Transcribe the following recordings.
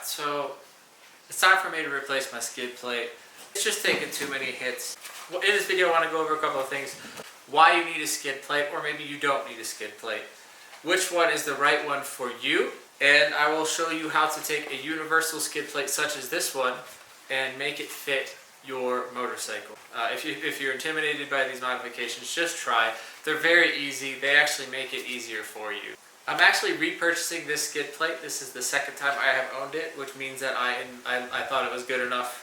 so it's time for me to replace my skid plate. It's just taking too many hits. In this video I want to go over a couple of things. Why you need a skid plate, or maybe you don't need a skid plate. Which one is the right one for you, and I will show you how to take a universal skid plate such as this one and make it fit your motorcycle. If you're intimidated by these modifications, just try. They're very easy. They actually make it easier for you. I'm actually repurchasing this skid plate. This is the second time I have owned it, which means that I thought it was good enough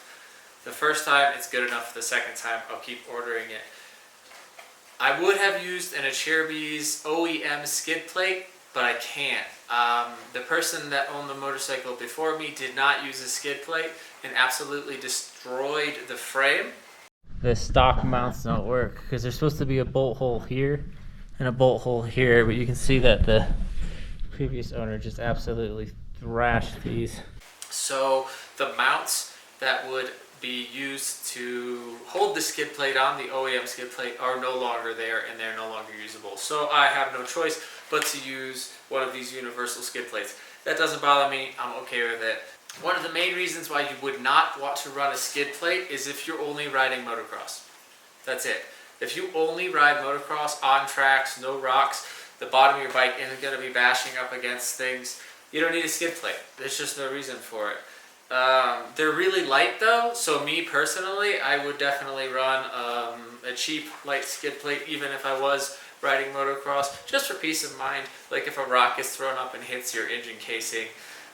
the first time. It's good enough the second time. I'll keep ordering it. I would have used an Acherbys OEM skid plate, but I can't. The person that owned the motorcycle before me did not use a skid plate and absolutely destroyed the frame. The stock mounts don't work because there's supposed to be a bolt hole here and a bolt hole here, but you can see that the previous owner just absolutely thrashed these. So the mounts that would be used to hold the skid plate on, the OEM skid plate, are no longer there and they're no longer usable. So I have no choice but to use one of these universal skid plates. That doesn't bother me, I'm okay with it. One of the main reasons why you would not want to run a skid plate is if you're only riding motocross. That's it. If you only ride motocross on tracks, no rocks, the bottom of your bike isn't going to be bashing up against things, you don't need a skid plate. There's just no reason for it. They're really light though, so me personally, I would definitely run a cheap light skid plate even if I was riding motocross, just for peace of mind. Like if a rock is thrown up and hits your engine casing,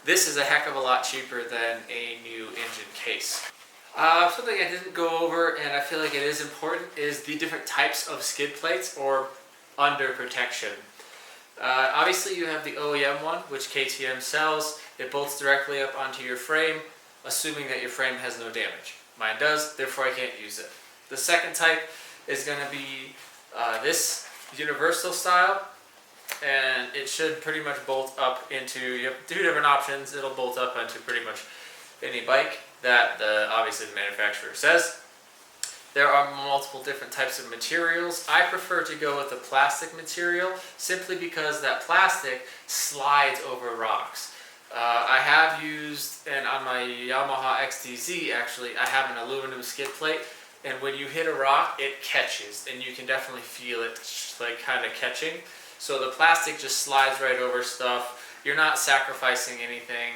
this is a heck of a lot cheaper than a new engine case. Something I didn't go over, and I feel like it is important, is the different types of skid plates or under protection. Obviously you have the OEM one, which KTM sells. It bolts directly up onto your frame, assuming that your frame has no damage. Mine does, therefore I can't use it. The second type is going to be this universal style, and it should pretty much bolt up into, you have two different options. It'll bolt up into pretty much any bike that obviously the manufacturer says. There are multiple different types of materials. I prefer to go with the plastic material simply because that plastic slides over rocks. I have used, and on my Yamaha XTZ actually, I have an aluminum skid plate, and when you hit a rock, it catches, and you can definitely feel it like kind of catching. So the plastic just slides right over stuff. You're not sacrificing anything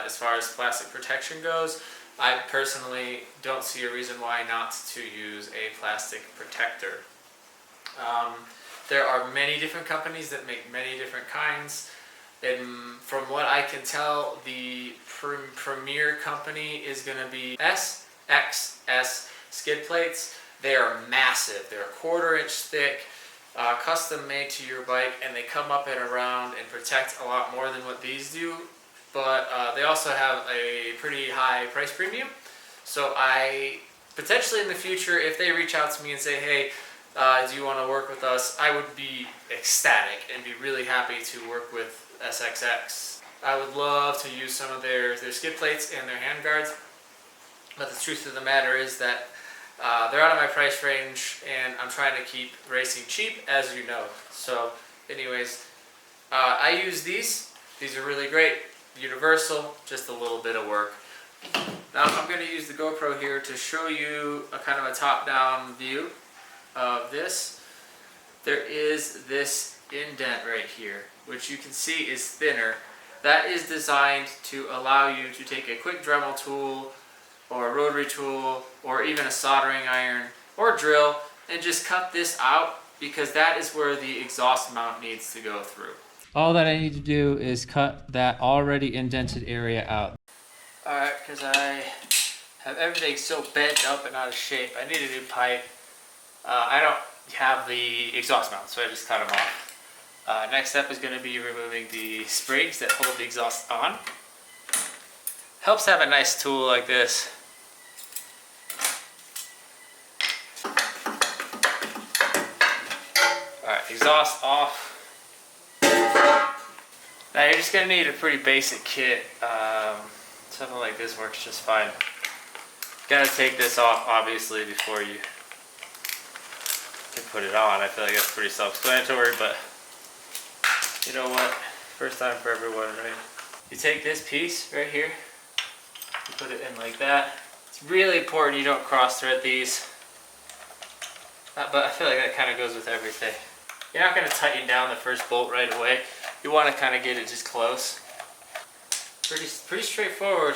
as far as plastic protection goes. I personally don't see a reason why not to use a plastic protector. There are many different companies that make many different kinds. And from what I can tell, the premier company is going to be SXS skid plates. They are massive. They're a 1/4 inch thick, custom made to your bike, and they come up and around and protect a lot more than what these do. But they also have a pretty high price premium. So I potentially in the future, if they reach out to me and say, hey, do you want to work with us, I would be ecstatic and be really happy to work with SXX. I would love to use some of their skid plates and their hand guards, but the truth of the matter is that they're out of my price range, and I'm trying to keep racing cheap, as you know. So anyways, I use these. These are really great. Universal, just a little bit of work. Now I'm going to use the GoPro here to show you a kind of a top-down view of this. There is this indent right here, which you can see is thinner. That is designed to allow you to take a quick Dremel tool or a rotary tool or even a soldering iron or drill and just cut this out, because that is where the exhaust mount needs to go through. All that I need to do is cut that already indented area out. Alright, because I have everything so bent up and out of shape, I need a new pipe. I don't have the exhaust mount, so I just cut them off. Next step is going to be removing the springs that hold the exhaust on. Helps have a nice tool like this. Alright, exhaust off. Now you're just going to need a pretty basic kit. Something like this works just fine. Gotta take this off obviously before you can put it on. I feel like that's pretty self-explanatory, but you know what? First time for everyone, right? You take this piece right here You put it in like that. It's really important you don't cross thread these. But I feel like that kind of goes with everything. You're not going to tighten down the first bolt right away. You want to kind of get it just close. Pretty straightforward.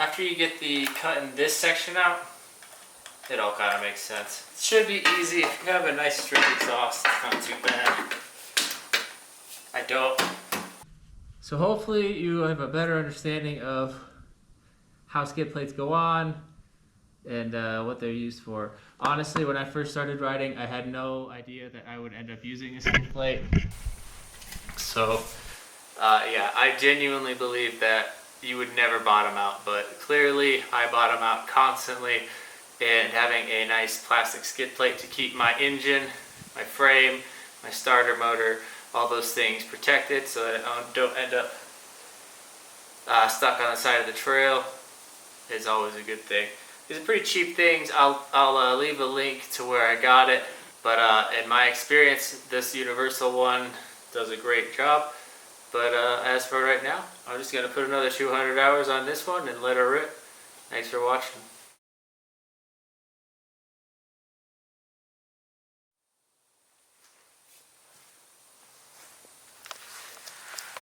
After you get the cutting this section out, it all kind of makes sense. It should be easy. If you have a nice straight exhaust, it's not too bad. I don't. So hopefully you have a better understanding of how skid plates go on and what they're used for. Honestly, when I first started riding, I had no idea that I would end up using a skid plate. So yeah, I genuinely believe that you would never bottom out, but clearly I bottom out constantly, and having a nice plastic skid plate to keep my engine, my frame, my starter motor, all those things protected so that I don't end up stuck on the side of the trail is always a good thing. These are pretty cheap things. I'll leave a link to where I got it, but in my experience, this universal one does a great job. But as for right now, I'm just going to put another 200 hours on this one and let her rip. Thanks for watching.